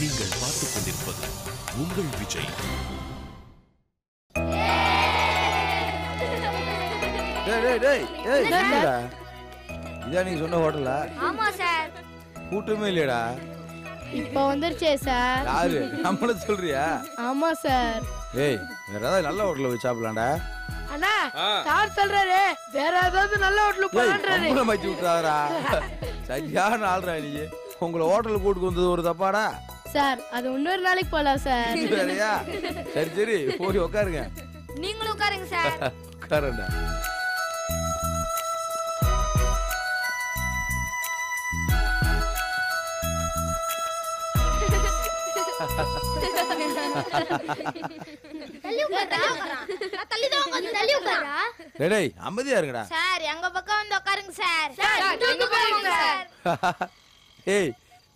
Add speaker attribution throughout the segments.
Speaker 1: நீங்கள் பார்த்துக் கொண்டிருப்பது உங்கள் விஜய்.
Speaker 2: இதான் நீங்க சொன்ன ஹோட்டலா?
Speaker 3: ஆமா சார்.
Speaker 2: கூட்டமே இல்லையடா.
Speaker 4: இப்ப வந்துருச்சே சார்.
Speaker 2: யாரு நம்மள சொல்றியா?
Speaker 4: ஆமா சார்.
Speaker 2: ஏய் வேற ஏதாவது நல்ல ஹோட்டல்ல போய் சாப்பிடலாம்டா.
Speaker 4: அண்ணா சார் சொல்றாரு வேற ஏதாவது நல்ல ஹோட்டலுக்கு போலாம்ன்றாரு.
Speaker 2: நம்மள மாத்தி விட்டாரா? சரியான ஆள்றா நீ. உங்களை ஹோட்டலுக்கு கூட்டிட்டு வந்தது ஒரு தப்பாடா?
Speaker 4: சார் அது இன்னொரு நாளைக்கு போலாம் சார்.
Speaker 2: சரியா? சரி சரி போய் உட்காருங்க.
Speaker 3: நீங்களும் உட்காருங்க சார்.
Speaker 2: உட்காருடா. டேய் அமைதியா இருங்கடா.
Speaker 3: சார் எங்க பக்கம் வந்து உட்காருங்க சார்.
Speaker 2: ஏய்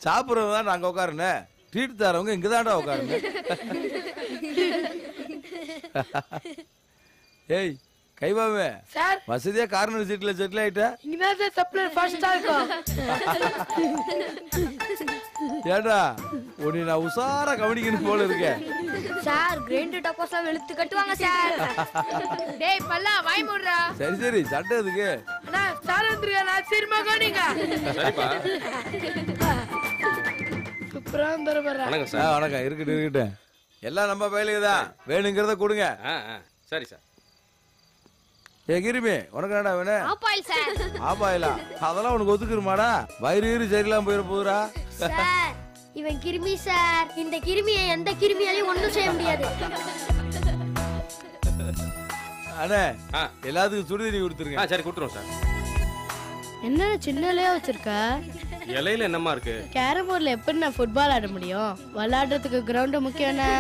Speaker 2: சாப்பிடுறவங்க தான் நாங்க உட்காருனே. ட்ரீட் தரவங்க இங்கதான்டா உட்காருங்க. ஏய் கைவாமே
Speaker 4: சார்
Speaker 2: வசதியா கார்னர் சீட்ல செட்டில் ஆயிட்டா?
Speaker 4: இங்கதான் சார் சப்ளையர் ஃபர்ஸ்டா இருக்கும்.
Speaker 2: ஏடா உன்னை நான் உசாரா கவனிக்கணும் போல இருக்கேன்.
Speaker 3: சார் கிரைண்டர் டப்பாஸா வெளுத்து கட்டுவாங்க சார். டேய் பல்லா வாய் மூடுடா.
Speaker 2: சரி சரி சட்டை எதுக்கு?
Speaker 4: அண்ணா சார் வந்துருங்க நான் சீக்கிரமா கவனிங்க.
Speaker 5: சரிப்பா.
Speaker 4: சூப்பரா வந்துருவாரா.
Speaker 5: வணக்கம் சார்.
Speaker 2: வணக்கம். இருக்கட்டும் இருக்கட்டும். எல்லாம் நம்ம பையலுக்கு தான். வேணுங்கிறத கொடுங்க.
Speaker 5: சரி சார்.
Speaker 2: ஏ கிருமி உனக்கு என்னடா வேணும்?
Speaker 3: Half boil sir.
Speaker 2: ஆப்பாயிலா? அதெல்லாம் உனக்கு ஒத்துக்குருமாடா? வயிறு சரியில்லாம போயிட போகுதுடா.
Speaker 3: சார் இவன் கிருமி சார். இந்த கிருமியை எந்த கிருமியாலையும் ஒண்ணும் செய்ய முடியாது.
Speaker 2: அண்ணே எல்லாத்துக்கும் சுடுதண்ணி கொடுத்துருங்க.
Speaker 5: சரி கொடுத்துருவோம் சார்.
Speaker 4: என்ன சின்ன இலையா வச்சிருக்க?
Speaker 5: இலையில என்னமா இருக்கு?
Speaker 4: கேரம் போர்ட்ல எப்படி நான் ஃபுட்பால் ஆட முடியும்? விளையாடுறதுக்கு கிரவுண்ட் முக்கியம்னா.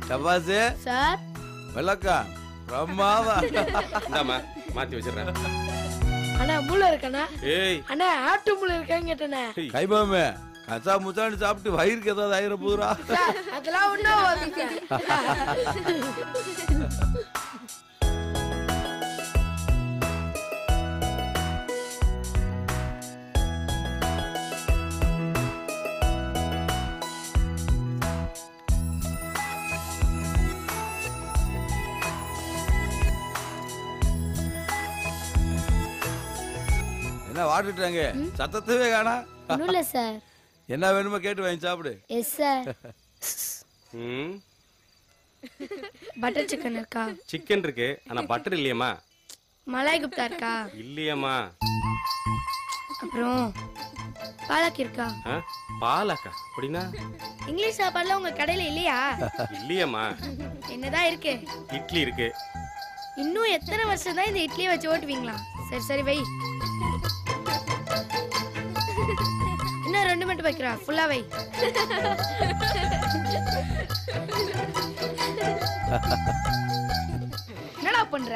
Speaker 2: டபாசு
Speaker 4: சார்
Speaker 2: வெள்ளக்கா பிரம்மாவா.
Speaker 5: இந்தாமா மாத்தி வச்சிடுறேன்.
Speaker 4: அண்ணா மூளை இருக்கண்ணா.
Speaker 5: ஏய்
Speaker 4: அண்ணா ஆட்டு மூளை இருக்கான்னு கேட்டேனே.
Speaker 2: கைபாமே கச்சா முச்சான்னு சாப்பிட்டு வயிறுக்கு ஏதாவது ஆயிர போதுரா?
Speaker 4: அதெல்லாம் ஒண்ணும் ஆகாதுங்க.
Speaker 2: என்ன வாட்டுட்டாங்க? சத்தத்தவே காணா.
Speaker 3: ஒண்ணும் இல்ல சார்.
Speaker 2: என்ன வேணுமோ கேட்டு வாங்கி சாப்பிடு.
Speaker 3: Yes sir.
Speaker 4: பட்டர் சிக்கன் இருக்கா?
Speaker 5: சிக்கன் இருக்கு ஆனா பட்டர் இல்லையம்மா.
Speaker 4: மலாய் குப்தா இருக்கா?
Speaker 5: இல்லையம்மா.
Speaker 4: அப்புறம் பாலக் இருக்கா?
Speaker 5: பாலக்கா அப்படின்னா?
Speaker 4: இங்கிலீஷ் சாப்பாடுல உங்க கடையில இல்லையா?
Speaker 5: இல்லையம்மா.
Speaker 4: என்னதான் இருக்கு?
Speaker 5: இட்லி இருக்கு.
Speaker 4: இன்னும் எத்தனை வருஷம் தான் இந்த இட்லியை வச்சு ஓட்டுவீங்களா? சரி சரி வை. இன்னும் 2 மட்டும் வைக்கிறா. ஃபுல்லா வை. என்னடா பண்ற?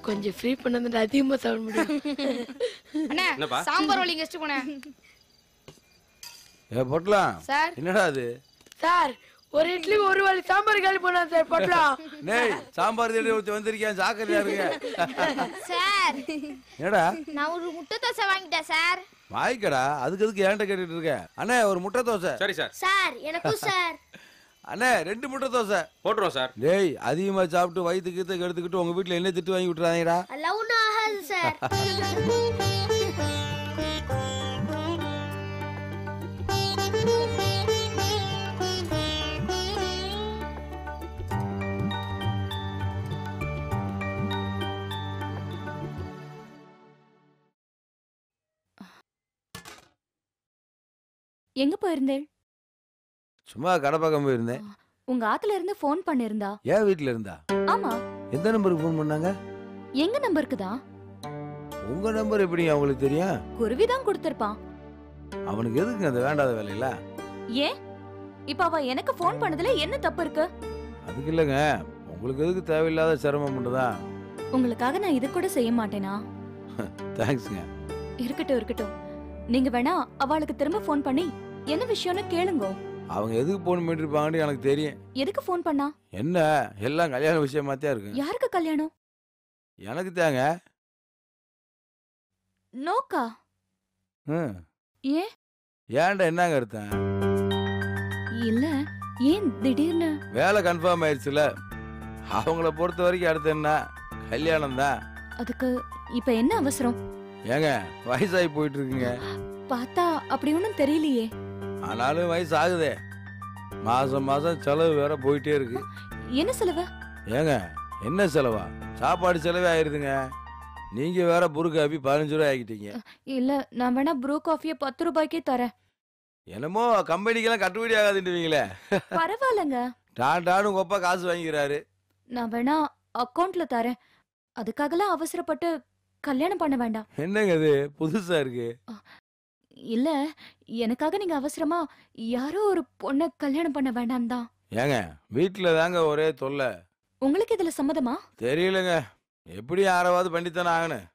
Speaker 4: கொஞ்சம் ஃப்ரீ பண்ணதுல அதிகமா சாப்பிட முடியும். அண்ணா சாம்பார் வலி கெஸ்ட் போனே.
Speaker 2: ஏ பொட்டலாம்.
Speaker 4: சார்
Speaker 2: என்னடா அது?
Speaker 4: சார் ஒரு இட்லி ஒரு வாளி சாம்பார் காலி போனா சார் பொட்டலாம்.
Speaker 2: டேய் சாம்பார் தேடி ஒருத்தன் வந்திருக்கேன் ஜாக்கிரதையா இருங்க.
Speaker 3: சார்
Speaker 2: என்னடா?
Speaker 3: நான் ஒரு முட்டை தோசை வாங்கிட்டேன் சார்.
Speaker 2: வாய்க்கடா அதுக்கு எதுக்கு ஏன்ட்ட கேட்டுட்டு இருக்க? அண்ணே ஒரு முட்டை தோசை.
Speaker 5: சரி சார்.
Speaker 3: சார் எனக்கும் சார்.
Speaker 2: அண்ணே 2 முட்டை தோசை
Speaker 5: போட்டுருவோம் சார்.
Speaker 2: டேய் அதிகமா சாப்பிட்டு வயிற்றுக்கு எடுத்துக்கிட்டு உங்க வீட்டுல என்ன திட்டு வாங்கி விட்டுறாங்கடா?
Speaker 3: அதெல்லாம் ஒண்ணும் ஆகாது சார்.
Speaker 6: எங்க போயிருந்தேன்?
Speaker 2: சும்மா கடை பக்கம் போயிருந்தேன்.
Speaker 6: உங்க ஆத்துல இருந்து போன் பண்ணிருந்தா?
Speaker 2: ஏன் வீட்டுல இருந்தா?
Speaker 6: ஆமா.
Speaker 2: எந்த நம்பருக்கு போன் பண்ணாங்க?
Speaker 6: எங்க நம்பருக்கு தான்.
Speaker 2: உங்க நம்பர் எப்படி அவங்களுக்கு தெரியும்?
Speaker 6: குருவி தான் கொடுத்திருப்பான்.
Speaker 2: அவனுக்கு எதுக்கு அந்த வேண்டாத வேலையில?
Speaker 6: ஏன் இப்ப அவ எனக்கு போன் பண்ணதுல என்ன தப்பு இருக்கு?
Speaker 2: அதுக்கு இல்லங்க உங்களுக்கு எதுக்கு தேவையில்லாத சிரமம் பண்ணுதா?
Speaker 6: உங்களுக்காக நான் இது கூட செய்ய மாட்டேனா?
Speaker 2: தேங்க்ஸ்ங்க.
Speaker 6: இருக்கட்டும் இருக்கட்டும். நீங்க வேணா அவளுக்கு திரும்ப போன் பண்ணி என்ன விஷயம்னு கேளுங்க.
Speaker 2: அவங்க எதுக்கு போன் பண்ணிட்டு இருப்பாங்கன்னு எனக்கு தெரியும்.
Speaker 6: எதுக்கு போன் பண்ணா?
Speaker 2: என்ன எல்லாம் கல்யாண விஷயமா தான் இருக்கு.
Speaker 6: யாருக்கு கல்யாணம்?
Speaker 2: எனக்கு தாங்க.
Speaker 6: நோக்கா?
Speaker 2: ம்.
Speaker 6: ஏன்?
Speaker 2: ஏன்டா என்னங்க அர்த்தம்?
Speaker 6: இல்ல ஏன் திடீர்னு?
Speaker 2: வேலை கன்ஃபார்ம் ஆயிடுச்சுல, அவங்கள பொறுத்த வரைக்கும் அடுத்து என்ன கல்யாணம் தான்.
Speaker 6: அதுக்கு இப்ப என்ன அவசரம்?
Speaker 2: ஏங்க வயசாகி போயிட்டு இருக்குங்க.
Speaker 6: பார்த்தா அப்படி ஒண்ணும் தெரியலையே.
Speaker 2: ஆனாலும் வயசு ஆகுதே, மாசம் மாசம் செலவு வேற போயிட்டே இருக்கு.
Speaker 6: என்ன செலவு?
Speaker 2: ஏங்க என்ன செலவா? சாப்பாடு செலவே ஆயிருதுங்க. நீங்க வேற புரு காபி 15 ரூபாய் ஆக்கிட்டீங்க.
Speaker 6: இல்ல நான் வேணா ப்ரூ காஃபியை 10 ரூபாய்க்கே தரேன்.
Speaker 2: என்னமோ கம்பெனிக்கெல்லாம் கட்டுப்படி ஆகாதுன்றீங்களே.
Speaker 6: பரவாயில்லங்க,
Speaker 2: டான்னு உங்க அப்பா காசு வாங்கிக்கிறாரு.
Speaker 6: நான் வேணா அக்கவுண்ட்ல தரேன். அதுக்காகலாம் அவசரப்பட்டு கல்யாணம் பண்ண வேண்டாம்.
Speaker 2: என்னங்க இது புதுசா இருக்கு?
Speaker 6: இல்ல எனக்காக நீங்க அவசரமா யாரோ ஒரு பொண்ண கல்யாணம் பண்ண வேண்டாம் தான்.
Speaker 2: ஏங்க வீட்டுல தாங்க ஒரே தொல்லை.
Speaker 6: உங்களுக்கு இதுல சம்மதமா?
Speaker 2: தெரியலங்க, எப்படி யாராவது பண்ணித்தானே ஆகணும்.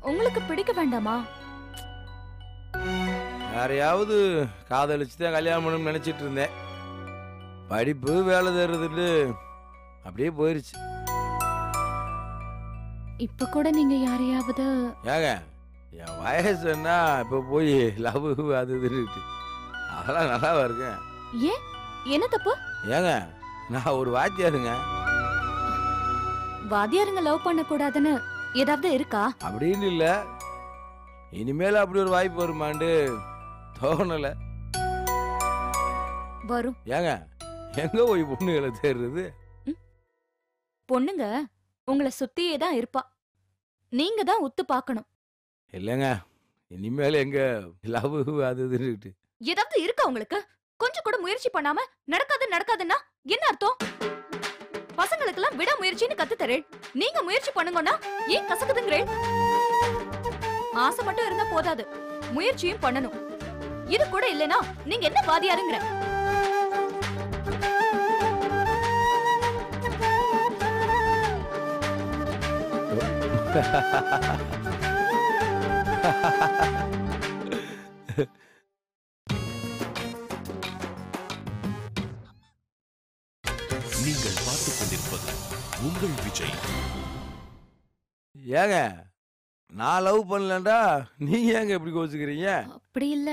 Speaker 6: உங்களுக்கு பிடிக்க வேண்டாமா?
Speaker 2: யாரையாவது காதலிச்சுதான் கல்யாணம் பண்ணணும்னு நினைச்சிட்டு இருந்தேன். படிப்பு வேலை தருதுன்னு அப்படியே போயிருச்சு.
Speaker 6: இப்ப கூட நீங்க யாரையாவது?
Speaker 2: ஏங்க என் வயசு என்ன இப்ப போய் லவ் அது இதுன்னு அதெல்லாம் நல்லாவா இருக்கேன்?
Speaker 6: ஏன் என்ன தப்பு?
Speaker 2: ஏங்க நான் ஒரு வாத்தியாருங்க.
Speaker 6: வாத்தியாருங்க லவ் பண்ண கூடாதுன்னு ஏதாவது இருக்கா?
Speaker 2: அப்படின்னு இல்ல, இனிமேல் அப்படி ஒரு வாய்ப்பு வருமாண்டு தோணல.
Speaker 6: வரும்.
Speaker 2: ஏங்க எங்க போய் பொண்ணுகளை தேடுறது?
Speaker 6: பொண்ணுங்க உங்களை சுத்தியே தான் இருப்பா, நீங்க தான் உத்து பார்க்கணும்.
Speaker 2: இல்லைங்க இனிமேல் எங்க லவ் அது இதுன்னு
Speaker 6: ஏதாவது இருக்கா உங்களுக்கு? கொஞ்சம் கூட முயற்சி பண்ணாம நடக்காதுன்னா என்ன அர்த்தம்? பசங்களுக்கெல்லாம் விட முயற்சின்னு கத்து தரேன், நீங்க முயற்சி பண்ணுங்கன்னா ஏன் கசக்குதுங்கிறேன்? ஆசை மட்டும் இருந்தா போதாது, முயற்சியும் பண்ணணும். இது கூட இல்லைன்னா நீங்க என்ன வாதியாருங்கிற?
Speaker 1: நீங்கள் பார்த்துக் கொண்டிருப்பது உங்கள் விஜய்.
Speaker 2: ஏங்க நான் லவ் பண்ணலண்டா நீங்க ஏங்க இப்படி கோச்சுக்கிறீங்க?
Speaker 6: அப்படி இல்ல.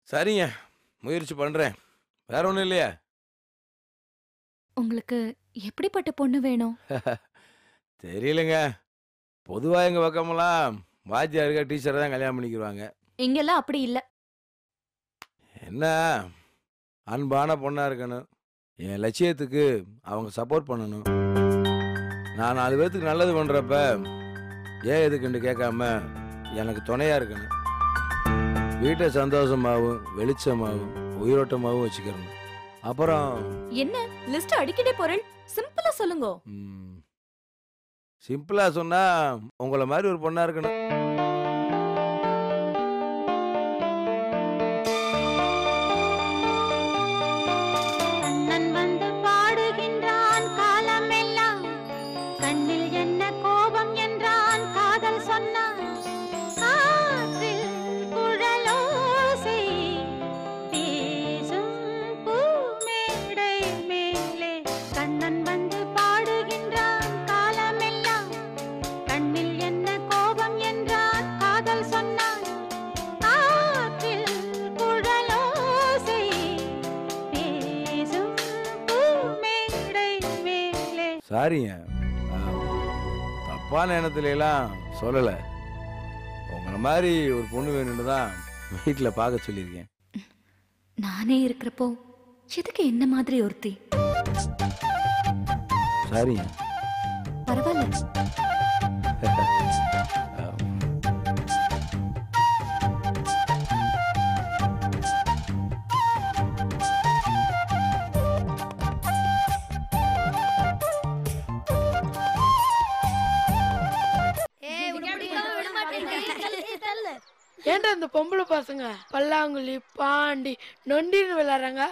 Speaker 2: சரிங்க முயற்சி பண்றேன், வேற ஒண்ணும் இல்லையா?
Speaker 6: உங்களுக்கு எப்படிப்பட்ட பொண்ணு வேணும்?
Speaker 2: தெரியலங்க, பொதுவா எங்க பக்கமெல்லாம் வாத்தியாருங்க டீச்சரை தான் கல்யாணம் பண்ணிக்குவாங்க.
Speaker 6: இங்கெல்லாம் அப்படி இல்ல.
Speaker 2: என்ன அன்பான பொண்ணா இருக்கணும், என் லட்சியத்துக்கு அவங்க சப்போர்ட் பண்ணணும். நான் 4 பேர்த்துக்கு நல்லது பண்றப்ப ஏன் எதுக்குன்னு கேட்காம எனக்கு துணையா இருக்கணும். வீட்டை சந்தோஷமாவும் வெளிச்சமாவும் உயிரோட்டமாவும் வச்சுக்கிறணும். அப்புறம்
Speaker 6: என்ன லிஸ்ட் அடிக்கடி பொருள்? சிம்பிளா சொல்லுங்க.
Speaker 2: சிம்பிளா சொன்னா உங்களை மாதிரி ஒரு பொண்ணா இருக்கணும். சாரிங்க, தப்பான எண்ணத்துல எல்லாம் சொல்லல. உங்களை மாதிரி ஒரு பொண்ணு வேணும்னு தான் வீட்டில் பார்க்க சொல்லியிருக்கேன்.
Speaker 6: நானே இருக்கிறப்போ எதுக்கு என்ன மாதிரி ஒருத்தி?
Speaker 2: சாரிங்க.
Speaker 6: பரவாயில்ல.
Speaker 4: ஏன்டா இந்த பொம்பளை பசங்க பல்லாங்குழி பாண்டி நொண்டின்னு விளையாடுறாங்க,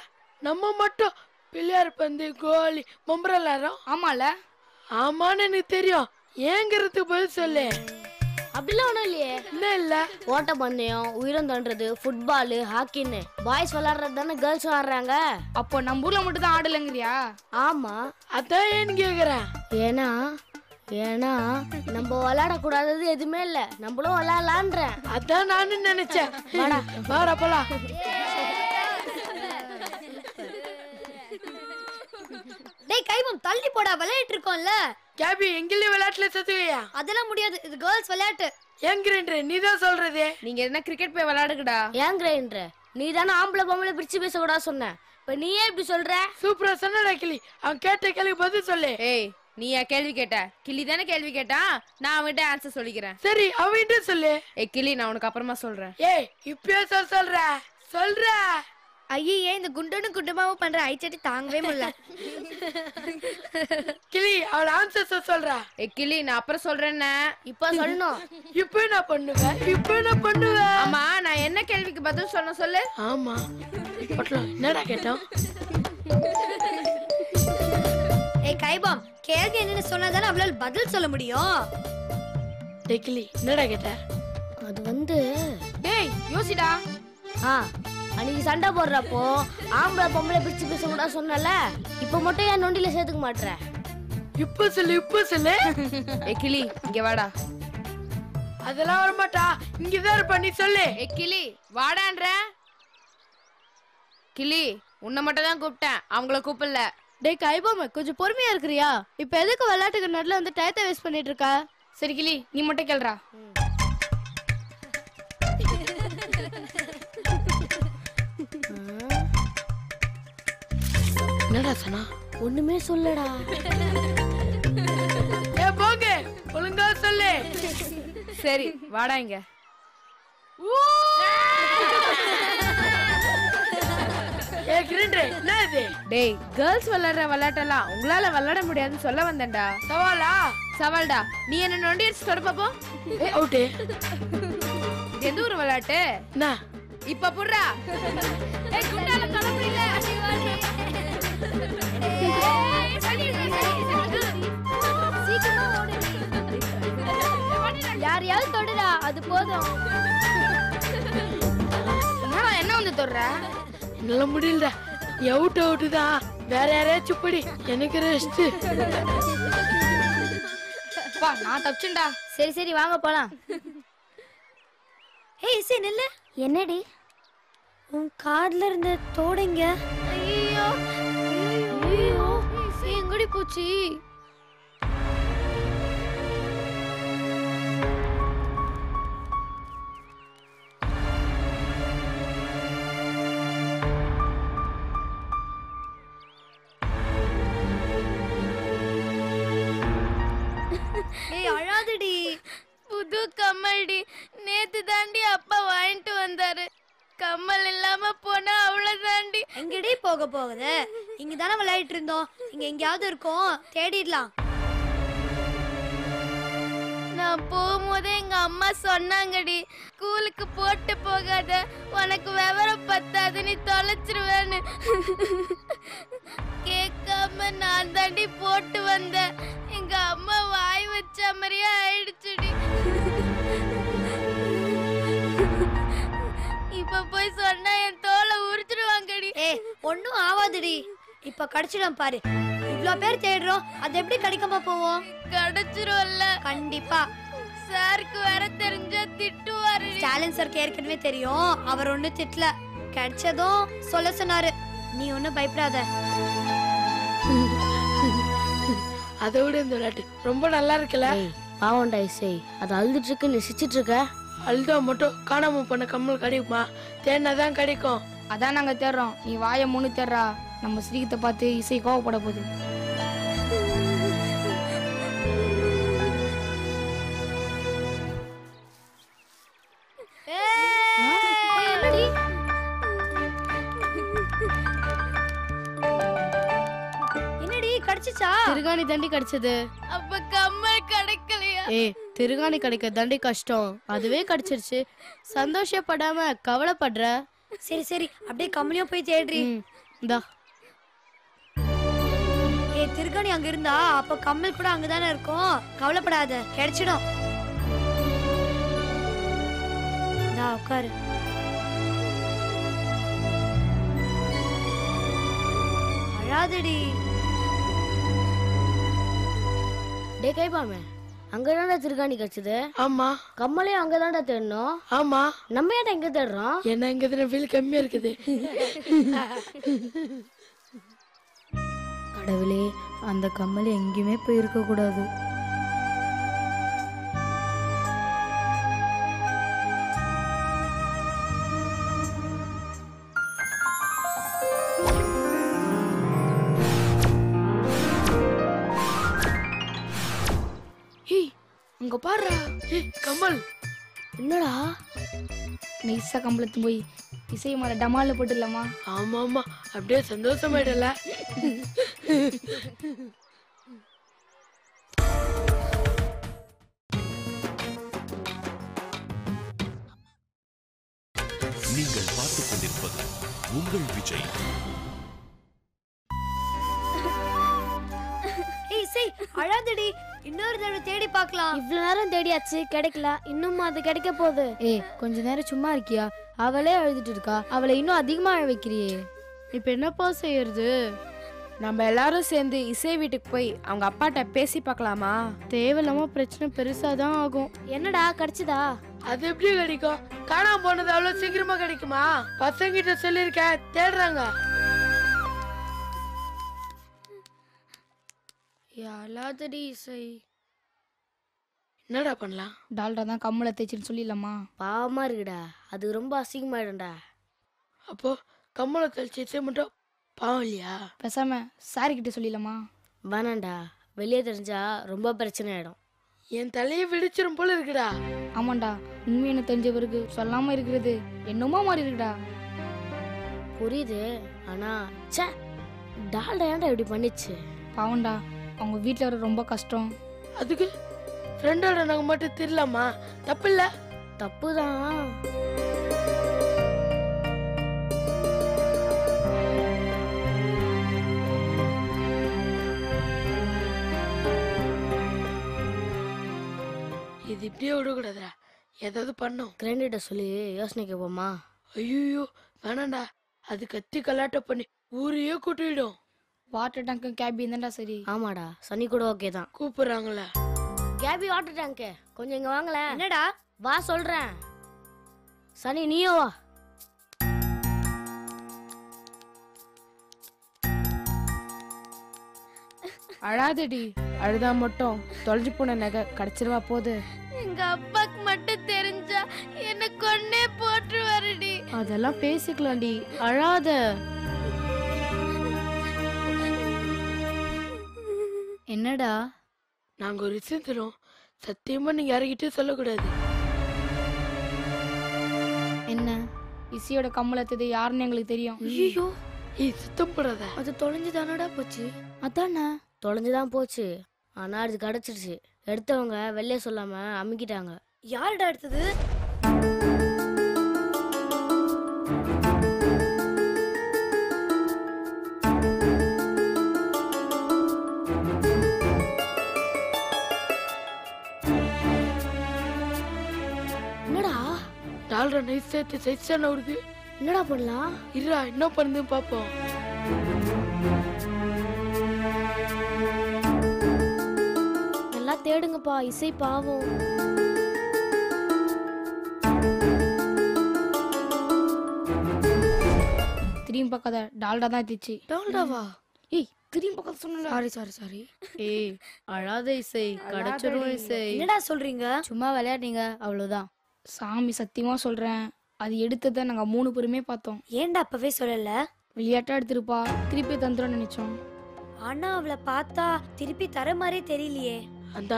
Speaker 4: நம்ம மட்டும் பிள்ளையார் பந்து கோலி பொம்பரை விளையாடுறோம்? ஆமால. ஆமான்னு எனக்கு தெரியும், ஏங்கிறதுக்கு பதில் சொல்லு.
Speaker 7: அப்படிலாம் ஒண்ணும் இல்லையே.
Speaker 4: என்ன இல்ல?
Speaker 7: ஓட்ட பந்தயம், உயிரம் தோன்றது, ஃபுட்பால், ஹாக்கின்னு பாய்ஸ் விளையாடுறது தானே கேர்ள்ஸ் விளையாடுறாங்க.
Speaker 4: அப்போ நம்ம ஊர்ல மட்டும் தான் ஆடலங்கிறியா?
Speaker 7: ஆமா.
Speaker 4: அதான் ஏன்னு கேக்குறேன்.
Speaker 7: ஏன்னா ஏன்னா நம்ம விளையாடக்கூடாதது எதுவுமே இல்ல, நம்மளும் விளையாடலான்றேன்.
Speaker 4: அதான் நானும் நினைச்சேன்.
Speaker 7: வாடா
Speaker 4: வாடா போலாம்.
Speaker 3: டேய் கைபம் தள்ளி போடா, விளையாட்டு இருக்கோம்ல.
Speaker 4: கேபி எங்கேயும் விளையாட்டுல செத்துவியா?
Speaker 3: அதெல்லாம் முடியாது, இது கேர்ள்ஸ் விளையாட்டு.
Speaker 4: ஏன் கிரைண்டர் நீதான் சொல்றதே?
Speaker 3: நீங்க என்ன கிரிக்கெட் போய் விளையாடுங்கடா.
Speaker 7: ஏன் கிரைண்டர் நீ தானே ஆம்பளை பொம்பளை பிரிச்சு பேசக்கூடாது சொன்ன, இப்ப நீயே இப்படி சொல்ற?
Speaker 4: சூப்பரா சொன்னடா கிளி. அவன் கேட்ட கேள்வி பதில் சொல்லு.
Speaker 3: ஏய் நீ கேள்வி கேட்ட? கிளி தானே கேள்வி கேட்டா, நான் அவன்கிட்ட ஆன்சர் சொல்லிக்கிறேன்.
Speaker 4: சரி அவன்கிட்ட சொல்லு.
Speaker 3: ஏய் கிளி நான் உனக்கு அப்புறமா சொல்றேன்.
Speaker 4: ஏய் இப்பயே சொல்ற.
Speaker 3: ஐயே இந்த குண்டனும் குண்டமாவும் பண்ற ஐச்சட்டி தாங்கவே முடியல.
Speaker 4: கிளி அவள் ஆன்சர் சொல்றா.
Speaker 3: ஏய் கிளி நான் அப்புறம் சொல்றேன்னு.
Speaker 7: இப்ப சொல்லணும்.
Speaker 4: இப்ப என்ன பண்ணுவேன்?
Speaker 3: ஆமா நான் என்ன கேள்விக்கு பதில் சொன்ன சொல்லு.
Speaker 4: ஆமா என்னடா கேட்டோம்?
Speaker 3: ஏய் கைபாம் கேள்வி என்னன்னு சொன்னாதானே அவளால பதில் சொல்ல முடியும்.
Speaker 4: டேய் கிளி என்னடா கேட்ட?
Speaker 7: அது வந்து
Speaker 3: டேய் யோசிடா.
Speaker 7: அன்னைக்கு சண்டை போடுறப்போ ஆம்பளை பொம்பளை பிரிச்சு பேசக்கூடாது சொன்னல, இப்ப மட்டும் ஏன் நொண்டில சேர்த்துக்க மாட்டற?
Speaker 4: இப்ப சொல்லு.
Speaker 3: ஏய் கிளி இங்க வாடா.
Speaker 4: அதெல்லாம் வர மாட்டா, இங்கதான் இருப்ப. நீ சொல்லு.
Speaker 3: ஏய் கிளி வாடான்ற. கிளி உன்னை மட்டும் தான் கூப்பிட்டேன், அவங்கள கூப்பிடல.
Speaker 7: டேய் கைபாம கொஞ்சம் பொறுமையா இருக்கிறியா? இப்ப எதுக்கு விளையாட்டுக்கு நடுல வந்து டயத்தை வேஸ்ட் பண்ணிட்டு இருக்க?
Speaker 3: சரி கிளி நீ மட்டும் கேளுடா.
Speaker 4: என்னடா சொன்னா?
Speaker 7: ஒண்ணுமே சொல்லடா.
Speaker 4: ஏ போங்க ஒழுங்கா சொல்லு.
Speaker 3: சரி வாடா இங்க.
Speaker 4: ஏ கிரைண்டர் என்ன இது?
Speaker 3: டேய் கேர்ள்ஸ் விளையாடுற விளையாட்டெல்லாம் உங்களால விளையாட முடியாதுன்னு சொல்ல வந்தேன்டா. சவால்டா. நீ என்ன நொண்டி அடிச்சு தொட பாப்போம்.
Speaker 4: அவுட்டு.
Speaker 3: இது எந்த ஒரு விளையாட்டு?
Speaker 4: என்ன
Speaker 3: இப்ப புடுறா. ஏய் குண்டால கடப்புல.
Speaker 7: யாரையாவது தொடுடா, அது போதும்.
Speaker 3: என்ன வந்து தொடுற?
Speaker 4: என்னால முடியலடா. அவுட்டு தான். வேற யாரையாச்சும் படி, எனக்கு ரெஸ்ட்.
Speaker 3: பா நான் தப்பிச்சுண்டா.
Speaker 7: சரி வாங்க போலாம்.
Speaker 3: ஏய் இசை நில்லு.
Speaker 7: என்னடி
Speaker 3: உன் கார்ல இருந்த தோடைங்க.
Speaker 7: ஐயோ எங்கடி போச்சு?
Speaker 3: ஏய் அழாதடி.
Speaker 7: புது கம்மல்டி, நேத்து தாண்டி அப்பா வாங்கிட்டு வந்தாரு. கம்மல் இல்லாம போனா அவ்வளவுதாண்டி.
Speaker 3: எங்கடி போகுது? இங்க தானே விளையாடிட்டு இருந்தோம், இங்க எங்கயாவது இருக்கோம், தேடிடலாம்.
Speaker 7: நான் போகும்போதே எங்க அம்மா சொன்னாங்கடி, ஸ்கூலுக்கு போட்டு போகாத, உனக்கு விவரம் பத்தாது, நீ தொலைச்சிருவேன்னு. கேட்காம நான் தாண்டி போட்டு வந்தேன். எங்க அம்மா வாய் வச்ச மாதிரியே ஆயிடுச்சுடி. இப்ப போய் சொன்னா என் தோலை உரிச்சிடுவாங்கடி.
Speaker 3: ஏய் ஒண்ணும் ஆவாதுடி, இப்ப கடிச்சிடும் பாரு. இவ்ளோ பேர் தேடுறோம், அது எப்படி கிடைக்காம போவோம்?
Speaker 7: கிடைச்சிரும்ல.
Speaker 3: கண்டிப்பா.
Speaker 7: சாருக்கு வேற தெரிஞ்சா திட்டுவாரு.
Speaker 3: ஸ்டாலின் சாருக்கு ஏற்கனவே தெரியும், அவர் ஒண்ணு திட்டல. கிடைச்சதும் சொல்ல சொன்னாரு. நீ ஒண்ணும் பயப்படாத.
Speaker 4: அதை விட இந்த விளையாட்டு ரொம்ப நல்லா இருக்குல்ல?
Speaker 7: பாவண்டா இசை, அது அழுதுட்டு இருக்கு, நீ சிரிச்சிட்டு இருக்க.
Speaker 4: அழுதா மட்டும் காணாம போன கம்மல் கிடைக்குமா? தேடினாதான் கிடைக்கும்.
Speaker 3: அதான் நாங்க தேடுறோம், நீ வாயை மூணு தேடுறா. நம்ம ஸ்ரீகத்தை பார்த்து இசை கோவப்பட போகுது. என்னடி கிடைச்சிச்சா?
Speaker 7: திருகாணி தாண்டி கிடைச்சது. அப்ப கம்மல் கிடைக்கலையா? திருகாணி கிடைக்க தாண்டி கஷ்டம், அதுவே கிடைச்சிருச்சு. சந்தோஷப்படாம கவலைப்படுற.
Speaker 3: சரி சரி அப்படியே கம்மியும் போய் தேடுறி.
Speaker 7: இந்தா.
Speaker 3: திருகாணி அங்க இருந்தா அப்ப கம்மல் கூட அங்கதானே இருக்கும், கவலைப்படாத, கிடைச்சிடும். உட்காரு. அழாதடி.
Speaker 7: டே கைப்பாமே, அங்கதான்டா திருகாணி கிடைச்சது.
Speaker 4: ஆமா
Speaker 7: கம்மலையும் அங்கதான்டா தேடணும்.
Speaker 4: ஆமா,
Speaker 7: நம்ம ஏன்டா இங்க தேடுறோம்?
Speaker 4: என்ன இங்க தானே வீல் கம்மியா இருக்குது.
Speaker 8: கடவுளே, அந்த கம்மல் எங்கேயுமே போயிருக்க கூடாது.
Speaker 4: அங்க பாரு. கமல்,
Speaker 7: என்னடா
Speaker 3: நைஸா கம்பளத்து போய் இசை மேல டமால போட்டுடலாமா?
Speaker 4: ஆமா ஆமா, அப்படியே சந்தோஷமாயிடல.
Speaker 1: நீங்கள் பார்த்துக் கொண்டிருப்பது உங்கள் விஜய்.
Speaker 7: அழாதடி, இன்னொரு தடவை தேடி பார்க்கலாம். இவ்வளவு நேரம் தேடியாச்சு, கிடைக்கல. இன்னும் அது கிடைக்க போகுது.
Speaker 8: கொஞ்ச நேரம் சும்மா இருக்கியா? அவளே அழுதுட்டு இருக்கா, அவளை இன்னும் அதிகமா அழ வைக்கிறியே.
Speaker 3: இப்ப என்னப்பா செய்யறது? நம்ம எல்லாரும் சேர்ந்து இசை வீட்டுக்கு போய் அவங்க அப்பாட்ட பேசி பார்க்கலாமா? தேவையில்லாம பிரச்சனை பெருசாதான் ஆகும்.
Speaker 7: என்னடா கிடைச்சதா?
Speaker 4: அது எப்படி கிடைக்கும்? காணாம போனது அவ்வளவு சீக்கிரமா கிடைக்குமா? பசங்கிட்ட சொல்லிருக்கேன், தேடுறாங்க.
Speaker 7: அழாதடி இசை.
Speaker 4: என்னடா பண்ணலாம்?
Speaker 3: டால்டா தான் கம்மலை தேய்ச்சின்னு சொல்லிடலாமா?
Speaker 7: பாவமா இருக்குடா, அது ரொம்ப அசிங்கமாயிடும்டா.
Speaker 4: அப்போ கம்மலை கழிச்சு இசை மட்டும் பாவம் இல்லையா?
Speaker 3: பேசாம சாரி கிட்ட சொல்லிடலாமா?
Speaker 7: வேணாண்டா, வெளியே தெரிஞ்சா ரொம்ப பிரச்சனை ஆயிடும்.
Speaker 4: என் தலையை வெடிச்சிரும் போல இருக்குடா.
Speaker 3: ஆமாண்டா, உண்மை என்ன தெரிஞ்சவருக்கு சொல்லாம இருக்கிறது என்னமோ மாதிரி இருக்குடா.
Speaker 7: புரியுது, ஆனா ச்சே, டால்டா ஏன்டா இப்படி பண்ணிச்சு?
Speaker 3: பாவண்டா, அவங்க வீட்டுல வர ரொம்ப கஷ்டம்.
Speaker 4: அதுக்கு ஃப்ரெண்டோட நாங்க மட்டும் தெரியலாமா? தப்பு இல்ல.
Speaker 7: தப்புதான்.
Speaker 4: இது இப்படியே விடக்கூடாதுடா, ஏதாவது பண்ணும்.
Speaker 7: கிராண்டிட்ட சொல்லி யோசனை கேட்போமா?
Speaker 4: ஐயோ வேணாண்டா, அது கத்தி கலாட்ட பண்ணி ஊரையே கூட்டிடும்.
Speaker 3: வாட்டர் டேங்க்கும் கேபி இருந்தா சரி.
Speaker 7: ஆமாடா, சனி கூட ஓகே தான்.
Speaker 4: கூப்பிடுறாங்களே.
Speaker 7: கேபி வாட்டர் டேங்க் கொஞ்சம் இங்க வாங்கல. என்னடா? வா சொல்றேன். சனி நீயோ வா.
Speaker 3: அழாதடி, அழுதா மட்டும் தொலைஞ்சு போன நகை கிடைச்சிருவா போது.
Speaker 7: எங்க அப்பாக்கு மட்டும் தெரிஞ்சா என்ன கொன்னே போட்டு வருடி.
Speaker 3: அதெல்லாம் பேசிக்கலாம்டி, அழாத.
Speaker 8: என்னடா?
Speaker 4: நாங்க ஒரு விஷயம் தரோம், சத்தியமா நீங்க யாருக்கிட்டே சொல்லக்கூடாது.
Speaker 8: என்ன?
Speaker 3: இசையோட கம்மலத்தது யாருன்னு எங்களுக்கு தெரியும்.
Speaker 7: ஐயோ,
Speaker 4: ஏய் சுத்தம் போடாத.
Speaker 7: அது தொலைஞ்சு தானடா போச்சு.
Speaker 8: அதானே
Speaker 7: தொலைஞ்சுதான் போச்சு, ஆனா அது கிடைச்சிருச்சு. எடுத்தவங்க வெளியே சொல்லாம அமுக்கிட்டாங்க. யாருடா எடுத்தது? என்னடா?
Speaker 4: டால்ரா நைஸ் சேர்த்து சைஸான வருது.
Speaker 7: என்னடா பண்ணலாம்?
Speaker 4: இருடா, என்ன பண்ணுது பாப்போம்.
Speaker 7: நல்லா தேடுங்கப்பா, இசை பாவம்.
Speaker 3: திரும்பி பார்க்காத, டால்டா தான் திச்சு.
Speaker 7: டால்டாவா?
Speaker 3: ஏய், திரும்பி பார்க்காத சொன்னல.
Speaker 7: சாரி.
Speaker 8: ஏய், அழாத இசை, கிடைச்சிடும் இசை.
Speaker 7: என்னடா சொல்றீங்க?
Speaker 8: சும்மா விளையாடுங்க, அவ்வளவுதான்.
Speaker 3: சாமி சத்தியமா சொல்றேன், அது எடுத்ததை நாங்க 3 பேருமே பார்த்தோம்.
Speaker 7: ஏன்டா அப்பவே சொல்லல?
Speaker 3: விளையாட்டா எடுத்திருப்பா, திருப்பி தந்துடும் நினைச்சோம்.
Speaker 7: ஆனா அவளை பார்த்தா திருப்பி தர மாதிரி தெரியலையே.
Speaker 4: அந்த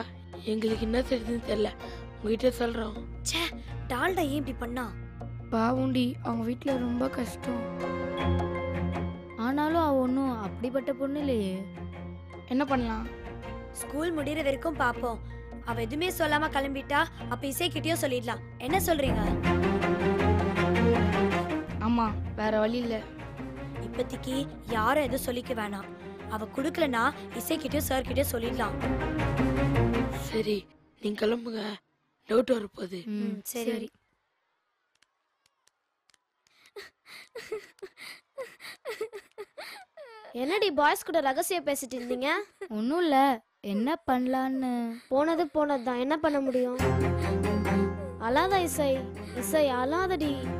Speaker 4: எங்களுக்கு என்ன தெரியுதுன்னு தெரியல, உங்ககிட்ட சொல்றோம்.
Speaker 7: ச்சே, டால்டா ஏன் இப்படி பண்ணா?
Speaker 3: பாவுண்டி, அவங்க வீட்டுல ரொம்ப கஷ்டம்.
Speaker 8: ஆனாலும் அவ ஒன்றும் அப்படிப்பட்ட பொண்ணு இல்லையே.
Speaker 3: என்ன பண்ணலாம்?
Speaker 7: ஸ்கூல் முடிகிற வரைக்கும் பாப்போம். அவ எதுவுமே சொல்லாம கிளம்பிட்டா, அப்ப இசைக்கிட்டயும் சொல்லிடலாம். என்ன சொல்றீங்க?
Speaker 3: ஆமா, வேற வழி இல்ல.
Speaker 7: இப்போதைக்கு யாரும் எதுவும் சொல்லிக்க வேணாம். அவ குடுக்கலனா இசைக்கிட்டயும் சார் கிட்டயும் சொல்லிடலாம்.
Speaker 4: சரி, நீங்க கிளம்புங்க, டவுட் வரப்போகுது.
Speaker 7: சரி. என்னடி பாய்ஸ் கூட ரகசியம் பேசிட்டு இருந்தீங்க?
Speaker 8: ஒன்றும் இல்லை, என்ன பண்ணலான்னு போனது போனதுதான், என்ன பண்ண முடியும்? அழாத இசை, இசை அழாதடி.